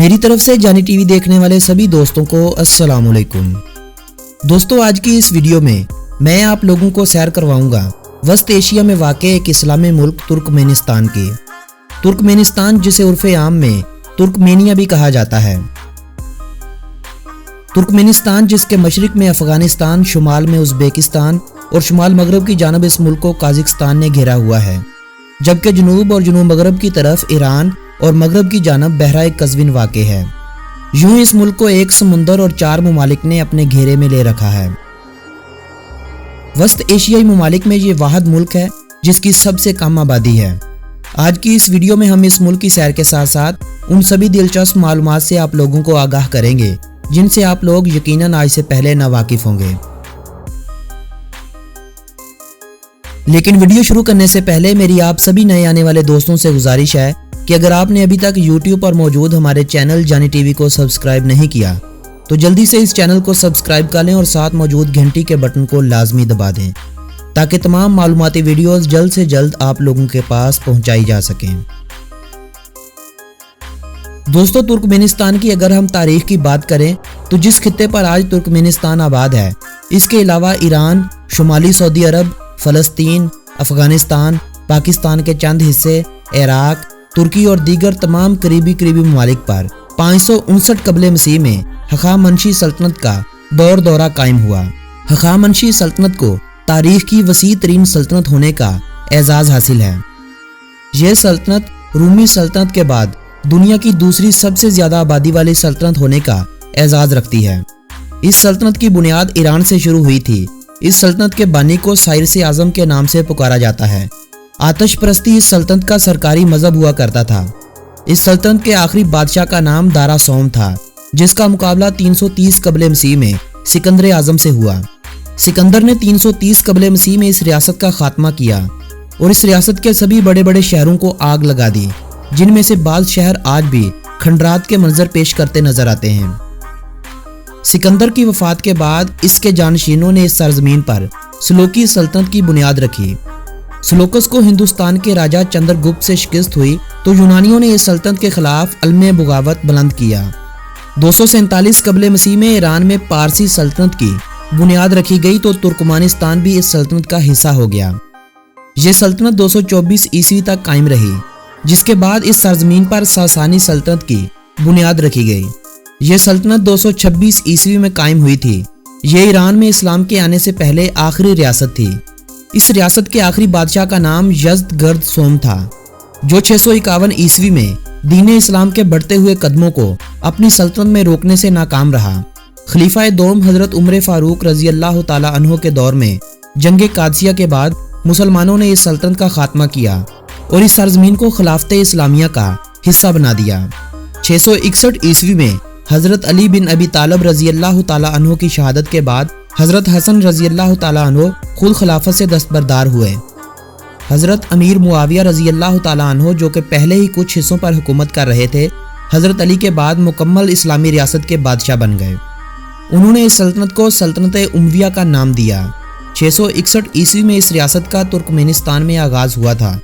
मेरी तरफ से जानी टीवी देखने वाले सभी दोस्तों को अस्सलाम वालेकुम। दोस्तों, आज की इस वीडियो में मैं आप लोगों को सैर करवाऊंगा वस्त एशिया में वाक़े एक इस्लामी मुल्क तुर्कमेनिस्तान की। तुर्कमेनिस्तान, जिसे उर्फ़े आम में तुर्कमेनिया भी कहा जाता है। तुर्कमेनिस्तान, जिसके मशरिक में अफगानिस्तान, शुमाल में उज़्बेकिस्तान और शुमाल मगरब की जानब इस मुल्क को काज़ाकिस्तान ने घेरा हुआ है, जबकि जनूब और जनूब मगरब की तरफ ईरान और मगरब की जानब बहरा कज़विन वाक़े है। यूं इस मुल्क को एक समुंदर और 4 ममालिक ने अपने घेरे में ले रखा है। वस्त एशियाई ममालिक में ये वाहिद मुल्क है जिसकी सबसे कम आबादी है। आज की इस वीडियो में हम इस मुल्क की सैर के साथ साथ उन सभी दिलचस्प मालूमात से आप लोगों को आगाह करेंगे जिनसे आप लोग यकीनन आज से पहले नावाकिफ होंगे। लेकिन वीडियो शुरू करने से पहले मेरी आप सभी नए आने वाले दोस्तों से गुजारिश है कि अगर आपने अभी तक YouTube पर मौजूद हमारे चैनल जानी टीवी को सब्सक्राइब नहीं किया तो जल्दी से इस चैनल को सब्सक्राइब कर लें और साथ मौजूद घंटी के बटन को लाजमी दबा दें ताकि तमाम मालूमाती वीडियोस जल्द से जल्द आप लोगों के पास पहुंचाई जा सकें। दोस्तों, तुर्कमेनिस्तान की अगर हम तारीख की बात करें तो जिस खित्ते पर आज तुर्कमेनिस्तान आबाद है, इसके अलावा ईरान, शुमाली सऊदी अरब, फ़लस्तीन, अफगानिस्तान, पाकिस्तान के चंद हिस्से, इराक, तुर्की और दीगर तमाम करीबी ममालिक पर 559 कबले मसीह में हखामनशी सल्तनत का दौरा कायम हुआ। हखामनशी सल्तनत को तारीख की वसी तरीन सल्तनत होने का एजाज़ हासिल है। यह सल्तनत रूमी सल्तनत के बाद दुनिया की दूसरी सबसे ज़्यादा आबादी वाली सल्तनत होने का एजाज़ रखती है। इस सल्तनत की बुनियाद ईरान से शुरू हुई थी। इस सल्तनत के बानी को साइर आज़म के नाम से पुकारा जाता है। आतिश परस्ती इस सल्तनत का सरकारी मजहब हुआ करता था। इस सल्तनत के आखिरी बादशाह का नाम दारा सोम था, जिसका मुकाबला 330 कबले मसीह में सिकंदर आज़म से हुआ। सिकंदर ने 330 कबले मसीह में इस रियासत का खात्मा किया और इस रियासत के सभी बड़े बड़े शहरों को आग लगा दी, जिनमें से बाज़ शहर आज भी खंडरात के मंजर पेश करते नजर आते हैं। सिकंदर की वफात के बाद इसके जानशीनों ने इस सरजमीन पर सलोकी सल्तनत की बुनियाद रखी। सलोकस को हिंदुस्तान के राजा चंद्रगुप्त से शिकस्त हुई तो यूनानियों ने इस सल्तनत के खिलाफ अलमे बगावत बुलंद किया। 247 कबले मसीह में ईरान में पारसी सल्तनत की बुनियाद रखी गई तो तुर्कमानिस्तान भी इस सल्तनत का हिस्सा हो गया। यह सल्तनत 224 ईस्वी तक कायम रही, जिसके बाद इस सरजमीन पर सासानी सल्तनत की बुनियाद रखी गई। यह सल्तनत 226 ईस्वी में कायम हुई थी। यह ईरान में इस्लाम के आने से पहले आखिरी रियासत थी। इस रियासत के आखिरी बादशाह का नाम यज़्दगर्द सोम था, जो 651 ईस्वी में दीन इस्लाम के बढ़ते हुए कदमों को अपनी सल्तनत में रोकने से नाकाम रहा। खलीफा दोम हजरत उमर फारूक रजी अल्लाह ताला अन्हो के दौर में जंग कादसिया के बाद मुसलमानों ने इस सल्तनत का खात्मा किया और इस सरजमीन को खिलाफत इस्लामिया का हिस्सा बना दिया। 661 ईस्वी में हजरत अली बिन अबी तालिब रजी अल्लाह ताला अन्हो की शहादत के बाद हजरत हसन रजी अल्लाह ताला अन्हो खुद खिलाफत से दस्तबरदार हुए। हजरत अमीर मुआविया रजी अल्लाह ताला अन्हो, जो कि पहले ही कुछ हिस्सों पर हुकूमत कर रहे थे, हजरत अली के बाद मुकम्मल इस्लामी रियासत के बादशाह बन गए। उन्होंने इस सल्तनत को सल्तनत उमविया का नाम दिया। 661 ईस्वी में इस रियासत का तुर्कमेनिस्तान में आगाज हुआ था।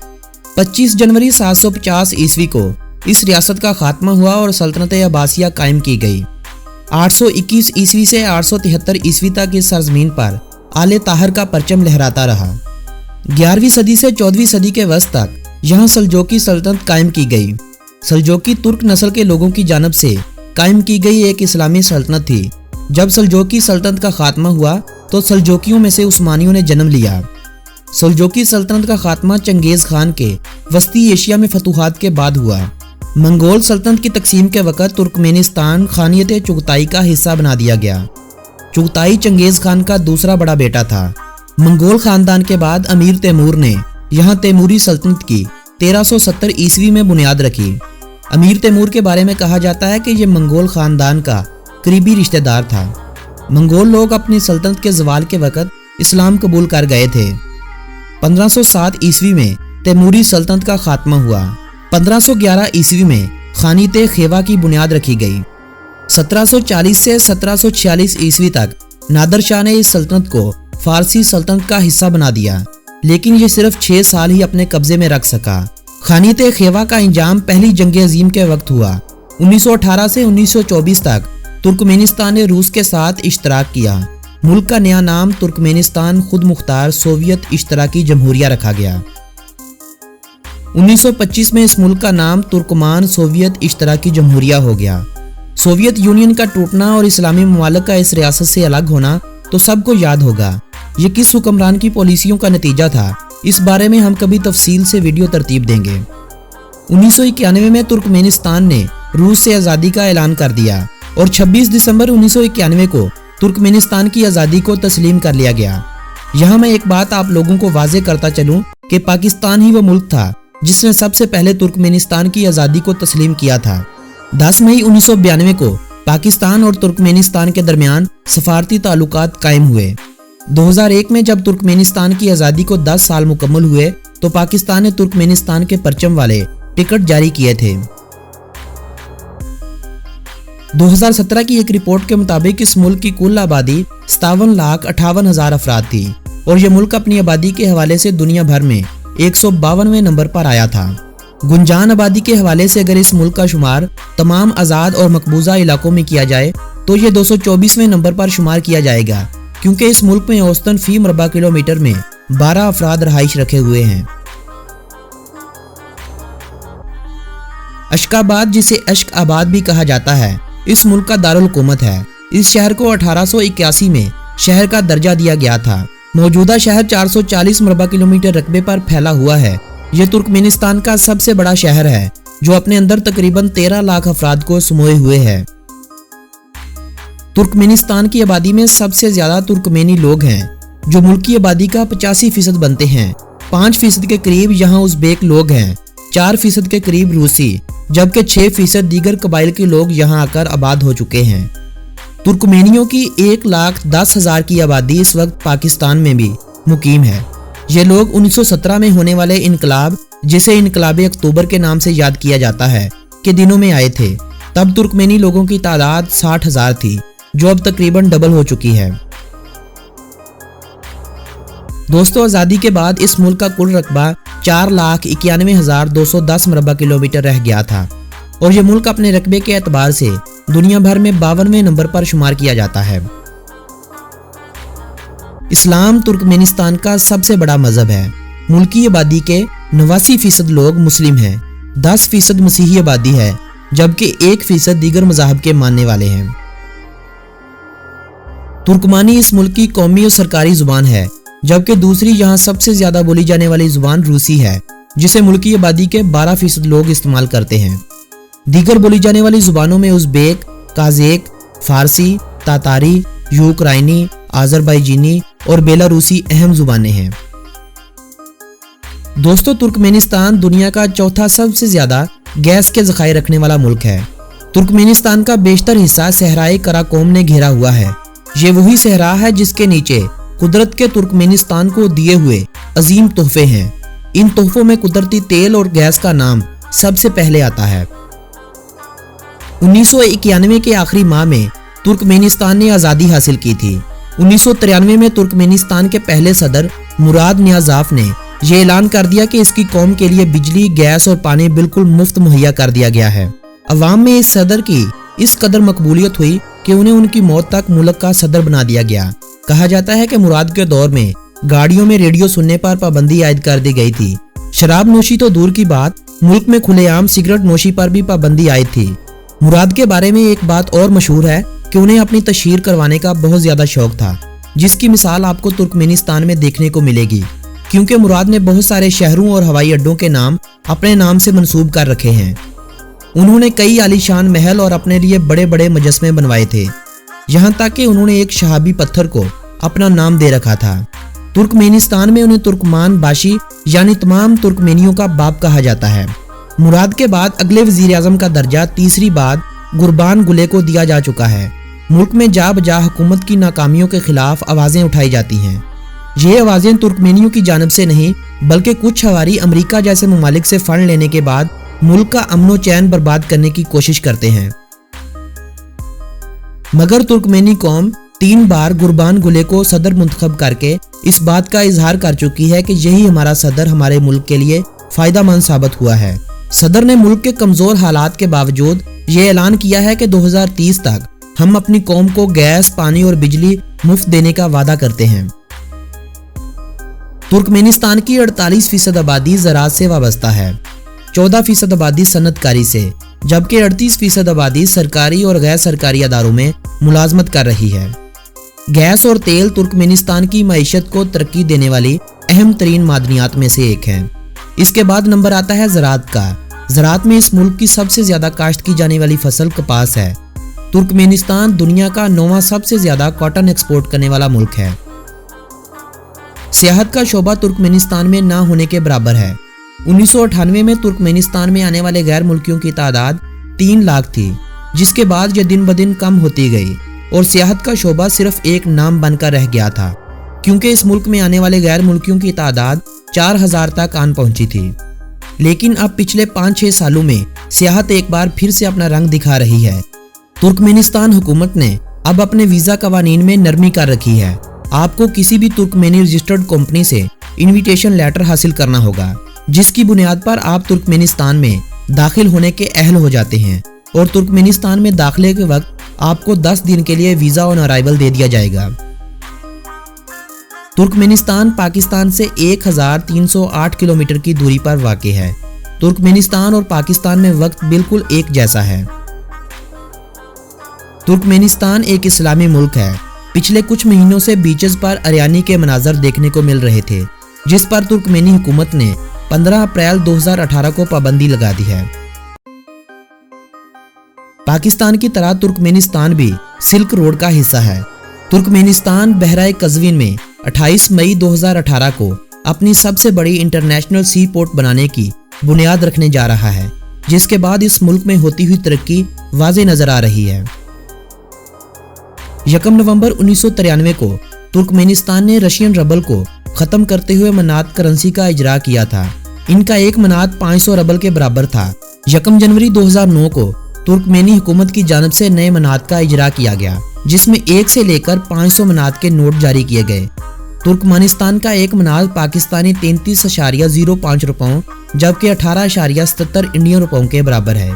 25 जनवरी 750 ईस्वी को इस रियासत का खात्मा हुआ और सल्तनत अब्बासिया कायम की गई। 821 ईस्वी से 873 ईस्वी तक इस सरजमीन पर आले ताहर का परचम लहराता रहा। 11वीं सदी से 14वीं सदी के वस्त तक यहाँ सल्जोकी सल्तनत कायम की गई। सल्जोकी तुर्क नस्ल के लोगों की जानब से कायम की गई एक इस्लामी सल्तनत थी। जब सल्जोकी सल्तनत का खात्मा हुआ तो सल्जोकियों में से उस्मानियों ने जन्म लिया। सल्जोकी सल्तनत का खात्मा चंगेज खान के वस्ती एशिया में फतूहात के बाद हुआ। मंगोल सल्तनत की तकसीम के वक़्त तुर्कमेनिस्तान खानियत चुगताई का हिस्सा बना दिया गया। चुगताई चंगेज खान का दूसरा बड़ा बेटा था। मंगोल खानदान के बाद अमीर तैमूर ने यहाँ तैमूरी सल्तनत की 1370 ईस्वी में बुनियाद रखी। अमीर तैमूर के बारे में कहा जाता है कि यह मंगोल खानदान का करीबी रिश्तेदार था। मंगोल लोग अपनी सल्तनत के ज़वाल के वक़्त इस्लाम कबूल कर गए थे। 1507 ईस्वी में तैमूरी सल्तनत का खात्मा हुआ। 1511 ईस्वी में खानित खेवा की बुनियाद रखी गई। 1740 से 1746 ईस्वी तक नादर शाह ने इस सल्तनत को फारसी सल्तनत का हिस्सा बना दिया, लेकिन ये सिर्फ 6 साल ही अपने कब्जे में रख सका। खानित खेवा का इंजाम पहली जंग अजीम के वक्त हुआ 1918 से 1924 तक तुर्कमेनिस्तान ने रूस के साथ इश्तराक किया। मुल्क का नया नाम तुर्कमेनिस्तान खुद मुख्तार सोवियत इश्तराकी जमहूरिया रखा गया। 1925 में इस मुल्क का नाम तुर्कमान सोवियत इश्तराकी जमहूरिया हो गया। सोवियत यूनियन का टूटना और इस्लामी ममालिक का इस रियासत से अलग होना तो सबको याद होगा। ये किस हुक्मरान की पॉलिसियों का नतीजा था, इस बारे में हम कभी तफसील से वीडियो तरतीब देंगे। 1991 में तुर्कमेनिस्तान ने रूस से आज़ादी का ऐलान कर दिया और 26 दिसंबर 1991 को तुर्कमेनिस्तान की आज़ादी को तस्लीम कर लिया गया। यहाँ मैं एक बात आप लोगों को वाजे करता चलूँ कि पाकिस्तान ही वो मुल्क था जिसने सबसे पहले तुर्कमेनिस्तान की आज़ादी को तस्लीम किया था। 10 मई 1992 को पाकिस्तान और तुर्कमेनिस्तान के दरमियान सफारती ताल्लुकात कायम हुए। 2001 में जब तुर्कमेनिस्तान की आज़ादी को 10 साल मुकम्मल हुए तो पाकिस्तान ने तुर्कमेनिस्तान के परचम वाले टिकट जारी किए थे। 2017 की एक रिपोर्ट के मुताबिक इस मुल्क की कुल आबादी 57,58,000 अफराद थी और यह मुल्क अपनी आबादी के हवाले से दुनिया भर में 152वें नंबर पर आया था। गुंजान आबादी के हवाले से अगर इस मुल्क का शुमार तमाम आज़ाद और मकबूजा इलाकों में किया जाए तो ये 224वें नंबर पर शुमार किया जाएगा, क्योंकि इस मुल्क में औसतन फी मरबा किलोमीटर में 12 अफराद रहाइश रखे हुए हैं। अशकाबाद, जिसे अश्क आबाद भी कहा जाता है, इस मुल्क का दारुल हुकूमत है। इस शहर को 1881 में शहर का दर्जा दिया गया था। मौजूदा शहर 440 मरबा किलोमीटर रकबे पर फैला हुआ है। यह तुर्कमेनिस्तान का सबसे बड़ा शहर है जो अपने अंदर तकरीबन 13 लाख अफराद को समोए हुए है। तुर्कमेनिस्तान की आबादी में सबसे ज्यादा तुर्कमेनी लोग हैं जो मुल्क की आबादी का 85% बनते हैं। 5% के करीब यहाँ उज़्बेक लोग हैं, 4% के करीब रूसी, जबकि 6% दीगर कबाइल के लोग यहाँ आकर आबाद हो चुके हैं। तुर्कमेनियों की 1,10,000 की आबादी इस वक्त पाकिस्तान में भी मुकीम है। ये लोग 1917 में होने वाले इनकलाब, जिसे इनकलाब अक्टूबर के नाम से याद किया जाता है, के दिनों में आए थे। तब तुर्कमेनी लोगों की तादाद 60,000 थी, जो अब तकरीबन डबल हो चुकी है। दोस्तों, आज़ादी के बाद इस मुल्क का कुल रकबा 4,91,210 मरबा किलोमीटर रह गया था और ये मुल्क अपने रकबे के एतबार से दुनिया भर में 52वें नंबर पर शुमार किया जाता है। इस्लाम तुर्कमेनिस्तान का सबसे बड़ा मजहब है। मुल्क की आबादी के 89% लोग मुस्लिम हैं, 10% मसीही आबादी है, जबकि 1% दीगर मज़ाहब के मानने वाले हैं। तुर्कमानी इस मुल्क की कौमी और सरकारी जुबान है, जबकि दूसरी यहाँ सबसे ज्यादा बोली जाने वाली जुबान रूसी है, जिसे मुल्क की आबादी के 12% लोग इस्तेमाल करते हैं। दीगर बोली जाने वाली जुबानों में उज़्बेक, काज़ेक, फारसी, तातारी, यूक्राइनी, आज़रबाईजानी और बेलारूसी अहम जुबानें हैं। दोस्तों, तुर्कमेनिस्तान दुनिया का चौथा सबसे ज्यादा गैस के ज़खायर रखने वाला मुल्क है। तुर्कमेनिस्तान का बेशतर हिस्सा सहराए कराकोम ने घेरा हुआ है। ये वही सहरा है जिसके नीचे कुदरत के तुर्कमेनिस्तान को दिए हुए अजीम तोहफे हैं। इन तोहफों में कुदरती तेल और गैस का नाम सबसे पहले आता है। 1991 के आखिरी माह में तुर्कमेनिस्तान ने आज़ादी हासिल की थी। 1993 में तुर्कमेनिस्तान के पहले सदर मुराद नियाज़ाफ ने यह ऐलान कर दिया कि इसकी कौम के लिए बिजली, गैस और पानी बिल्कुल मुफ्त मुहैया कर दिया गया है। अवाम में इस सदर की इस कदर मकबूलियत हुई कि उन्हें उनकी मौत तक मुल्क का सदर बना दिया गया। कहा जाता है कि मुराद के दौर में गाड़ियों में रेडियो सुनने पर पाबंदी आयद कर दी गई थी। शराब नोशी तो दूर की बात, मुल्क में खुलेआम सिगरेट नोशी पर भी पाबंदी आयद थी। मुराद के बारे में एक बात और मशहूर है कि उन्हें अपनी तशहीर करवाने का बहुत ज्यादा शौक था, जिसकी मिसाल आपको तुर्कमेनिस्तान में देखने को मिलेगी, क्योंकि मुराद ने बहुत सारे शहरों और हवाई अड्डों के नाम अपने नाम से मंसूब कर रखे हैं। उन्होंने कई आलीशान महल और अपने लिए बड़े बड़े मुजस्मे बनवाए थे, यहाँ तक कि उन्होंने एक शहाबी पत्थर को अपना नाम दे रखा था। तुर्कमेनिस्तान में उन्हें तुर्कमान बाशी यानी तमाम तुर्कमेनियों का बाप कहा जाता है। मुराद के बाद अगले वजीर आजम का दर्जा तीसरी बार गुरबान गुले को दिया जा चुका है। मुल्क में जा बजा हुकूमत की नाकामियों के खिलाफ आवाजें उठाई जाती हैं। ये आवाजें तुर्कमेनियों की जानिब से नहीं, बल्कि कुछ हवारी अमेरिका जैसे ममालिक से फंड लेने के बाद मुल्क का अमनो चैन बर्बाद करने की कोशिश करते हैं। मगर तुर्कमेनी कौम 3 बार गुरबान गुले को सदर मुंतखब करके इस बात का इजहार कर चुकी है कि यही हमारा सदर हमारे मुल्क के लिए फायदामंद साबित हुआ है। सदर ने मुल्क के कमजोर हालात के बावजूद ये ऐलान किया है कि 2030 तक हम अपनी कौम को गैस, पानी और बिजली मुफ्त देने का वादा करते हैं। तुर्कमेनिस्तान की 48% आबादी ज़राअत से वाबस्ता है, 14% आबादी सनअतकारी से, जबकि 38% आबादी सरकारी और गैर सरकारी अदारों में मुलाजमत कर रही है। गैस और तेल तुर्कमेनिस्तान की मईशत को तरक्की देने वाली अहम तरीन मादनियात में से एक है। इसके बाद नंबर आता है ज़राअत का। ज़राअत में इस मुल्क की सबसे ज्यादा काश्त की जाने वाली फसल कपास है। तुर्कमेनिस्तान दुनिया का 9वां सबसे ज्यादा कॉटन एक्सपोर्ट करने वाला मुल्क है। सियाहत का शोबा तुर्कमेनिस्तान में ना होने के बराबर है। 1998 में तुर्कमेनिस्तान में आने वाले गैर मुल्कियों की तादाद 3 लाख थी, जिसके बाद यह दिन ब दिन कम होती गई और सियाहत का शोबा सिर्फ एक नाम बनकर रह गया था, क्योंकि इस मुल्क में आने वाले गैर मुल्कियों की तादाद 4000 तक आन पहुंची थी। लेकिन अब पिछले 5-6 सालों में सियाहत एक बार फिर से अपना रंग दिखा रही है। तुर्कमेनिस्तान हुकूमत ने अब अपने वीजा कवानीन में नरमी कर रखी है। आपको किसी भी तुर्कमेनी रजिस्टर्ड कंपनी से इन्विटेशन लेटर हासिल करना होगा, जिसकी बुनियाद पर आप तुर्कमेनिस्तान में दाखिल होने के अहल हो जाते हैं और तुर्कमेनिस्तान में दाखिले के वक्त आपको 10 दिन के लिए वीजा ऑन अराइवल दे दिया जाएगा। तुर्कमेनिस्तान पाकिस्तान से 1308 किलोमीटर की दूरी पर वाक़ई है। तुर्कमेनिस्तान और पाकिस्तान में वक्त बिल्कुल एक जैसा है। तुर्कमेनिस्तान एक इस्लामी मुल्क है। पिछले कुछ महीनों से बीचेस पर अरियानी के मनाजर देखने को मिल रहे थे, जिस पर तुर्कमेनी हुकूमत ने 15 अप्रैल 2018 को पाबंदी लगा दी है। पाकिस्तान की तरह तुर्कमेनिस्तान भी सिल्क रोड का हिस्सा है। तुर्कमेनिस्तान बहराए कज़विन में 28 मई 2018 को अपनी सबसे बड़ी इंटरनेशनल सी पोर्ट बनाने की बुनियाद रखने जा रहा है, जिसके बाद इस मुल्क में होती हुई तरक्की वाज़े नजर आ रही है। 1 नवंबर 1993 को तुर्कमेनिस्तान ने रशियन रबल को खत्म करते हुए मनात करेंसी का इजरा किया था। इनका एक मनात 500 रबल के बराबर था। 1 जनवरी 2009 को तुर्कमेनी हुकूमत की जानब से नए मनात का इजरा किया गया, जिसमें 1 से लेकर 500 मनात के नोट जारी किए गए। तुर्कमेनिस्तान का एक मनात पाकिस्तानी 33.05 रुपयों जबकि 18.77 इंडियन रुपयों के बराबर है।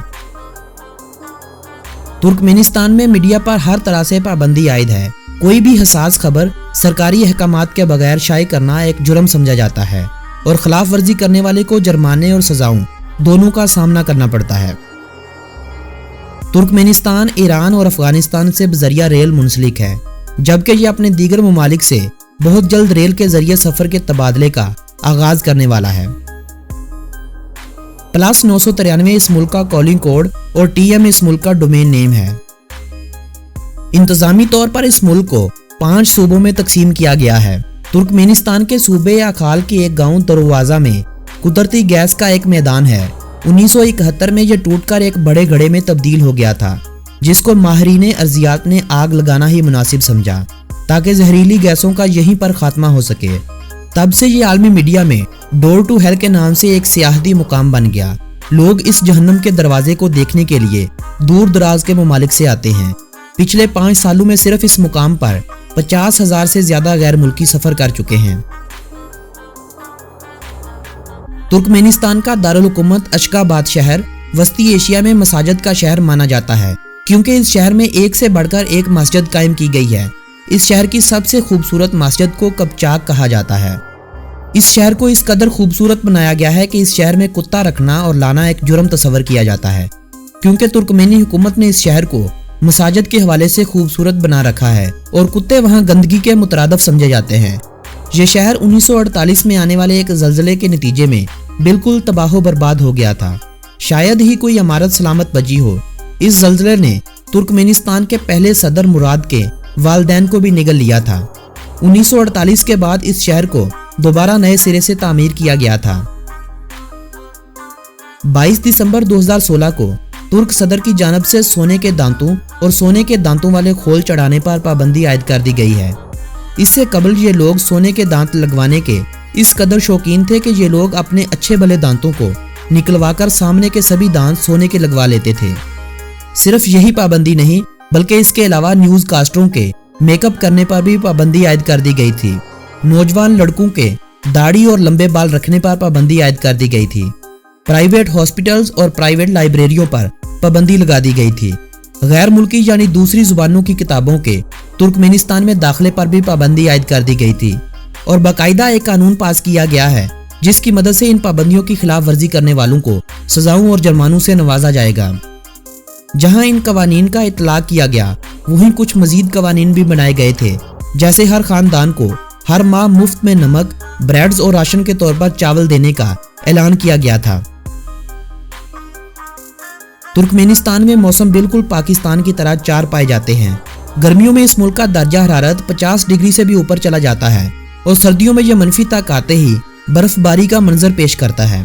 तुर्कमेनिस्तान में मीडिया पर हर तरह से पाबंदी आयद है। कोई भी हसास खबर सरकारी अहकामात के बगैर शाये करना एक जुर्म समझा जाता है और खिलाफ वर्जी करने वाले को जुर्माने और सजाओं दोनों का सामना करना पड़ता है। तुर्कमेनिस्तान ईरान और अफगानिस्तान से बजरिया रेल मुंसलिक है, जबकि यह अपने दीगर ममालिक से बहुत जल्द रेल के जरिए सफर के तबादले का आगाज करने वाला है। +993 इस मुल्क का कॉलिंग कोड और TM इस मुल्क का डोमेन नेम है। इंतजामी तौर पर इस मुल्क को 5 सूबों में तकसीम किया गया है। तुर्कमेनिस्तान के सूबे अखाल के एक गांव दरवाजा में कुदरती गैस का एक मैदान है। 1971 में यह टूटकर एक बड़े घड़े में तब्दील हो गया था, जिसको माहिरीन अर्जियात ने आग लगाना ही मुनासिब समझा ताकि जहरीली गैसों का यहीं पर खात्मा हो सके। तब से ये आलमी मीडिया में डोर टू हेल के नाम से एक सियाहती मुकाम बन गया। लोग इस जहन्नम के दरवाजे को देखने के लिए दूर दराज के ममालिक से आते हैं। पिछले 5 सालों में सिर्फ इस मुकाम पर 50,000 से ज्यादा गैर मुल्की सफर कर चुके हैं। तुर्कमेनिस्तान का दारुल हुकूमत अशगाबाद शहर वस्ती एशिया में मसाजिद का शहर माना जाता है, क्योंकि इस शहर में एक से बढ़कर एक मस्जिद कायम की गई है। इस शहर की सबसे खूबसूरत मस्जिद को कबचाक कहा जाता है। इस शहर को इस कदर खूबसूरत बनाया गया है कि इस शहर में कुत्ता रखना और लाना एक जुर्म तस्वर किया जाता है, क्योंकि तुर्कमेनी हुकूमत ने इस शहर को मसाजिद के हवाले से खूबसूरत बना रखा है और कुत्ते वहां गंदगी के मुतरादफ समझे जाते हैं। ये शहर 1948 में आने वाले एक जल्जले के नतीजे में बिल्कुल तबाह बर्बाद हो गया था। शायद ही कोई इमारत सलामत बची हो। इस जल्जले ने तुर्कमेनिस्तान के पहले सदर मुराद के वालदैन को भी निगल लिया था। 1948 के बाद इस शहर को दोबारा नए सिरे से तामीर किया गया था। 22 दिसंबर 2016 को तुर्क सदर की जानब से सोने के दांतों और सोने के दांतों वाले खोल चढ़ाने पर पाबंदी आयद कर दी गई है। इससे कबल ये लोग सोने के दांत लगवाने के इस कदर शौकीन थे कि ये लोग अपने अच्छे भले दांतों को निकलवाकर सामने के सभी दांत सोने के लगवा लेते थे। सिर्फ यही पाबंदी नहीं, बल्कि इसके अलावा न्यूज कास्टरों के मेकअप करने पर भी पाबंदी आयद कर दी गई थी। नौजवान लड़कों के दाढ़ी और लंबे बाल रखने पर पाबंदी आयद कर दी गई थी। प्राइवेट हॉस्पिटल्स और प्राइवेट लाइब्रेरियों पर पाबंदी लगा दी गई थी। गैर मुल्की यानी दूसरी जुबानों की किताबों के तुर्कमेनिस्तान में दाखिले पर भी पाबंदी आयद कर दी गई थी और बाकायदा एक कानून पास किया गया है जिसकी मदद से इन पाबंदियों की खिलाफ वर्जी करने वालों को सजाओं और जुर्मानों से नवाजा जाएगा। जहां इन कवानीन का इतलाक किया गया वहीं कुछ मजीद कवानीन भी बनाए गए थे, जैसे हर खानदान को हर माह मुफ्त में नमक, ब्रेड्स और राशन के तौर पर चावल देने का ऐलान किया गया था। तुर्कमेनिस्तान में मौसम बिल्कुल पाकिस्तान की तरह चार पाए जाते हैं। गर्मियों में इस मुल्क का दर्जा हरारत 50 डिग्री से भी ऊपर चला जाता है और सर्दियों में यह मनफी तक आते ही बर्फबारी का मंजर पेश करता है।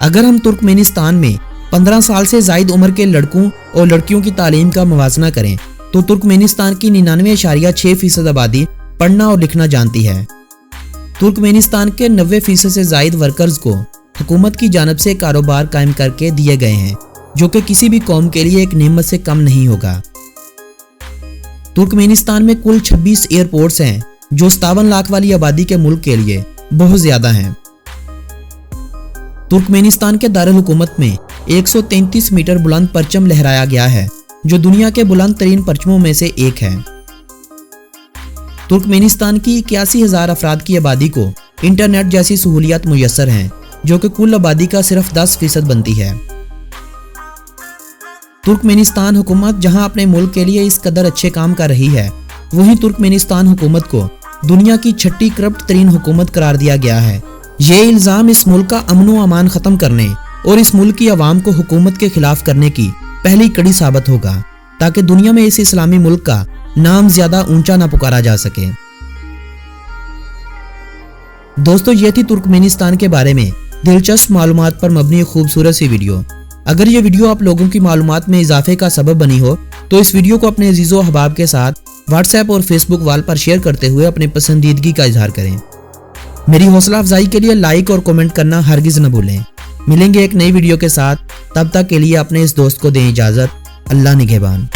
अगर हम तुर्कमेनिस्तान में 15 साल से जायद उम्र के लड़कों और लड़कियों की तालीम का मुवाजना करें तो तुर्कमेनिस्तान की 99.6% आबादी पढ़ना और लिखना जानती है। तुर्कमेनिस्तान के 90% से जायद वर्कर्स को हुकूमत की जानिब से कारोबार कायम करके दिए गए हैं, जो कि किसी भी कौम के लिए एक नेमत से कम नहीं होगा। तुर्कमेनिस्तान में कुल 26 एयरपोर्ट्स हैं, जो 57 लाख वाली आबादी के मुल्क के लिए बहुत ज्यादा हैं। तुर्कमेनिस्तान के दारुल हुकूमत में 133 मीटर बुलंद परचम लहराया गया है, जो दुनिया के बुलंद तरीन परचमों में से एक है। तुर्कमेनिस्तान की 81,000 अफराद की आबादी को इंटरनेट जैसी सहूलियात मुयस्सर हैं, जो कि कुल आबादी का सिर्फ 10% बनती है। तुर्कमेनिस्तान हुकूमत जहां अपने मुल्क के लिए इस कदर अच्छे काम कर रही है, वहीं तुर्कमेनिस्तान हुकूमत को दुनिया की 6ठी करप्ट तरीन हुकूमत करार दिया गया है। ये इल्जाम इस मुल्क का अमन व अमान खत्म करने और इस मुल्क की आवाम को हुकूमत के खिलाफ करने की पहली कड़ी साबित होगा, ताकि दुनिया में इस इस्लामी मुल्क का नाम ज्यादा ऊंचा ना पुकारा जा सके। दोस्तों, ये थी तुर्कमेनिस्तान के बारे में दिलचस्प मालूमात पर मबनी एक खूबसूरत सी वीडियो। अगर ये वीडियो आप लोगों की मालूमात में इजाफे का सबब बनी हो तो इस वीडियो को अपने अजीज़ो अहबाब के साथ व्हाट्सएप और फेसबुक वाल पर शेयर करते हुए अपनी पसंदीदगी का इजहार करें। मेरी हौसला अफजाई के लिए लाइक और कमेंट करना हरगिज न भूलें। मिलेंगे एक नई वीडियो के साथ, तब तक के लिए अपने इस दोस्त को दें इजाज़त। अल्लाह निगहबान।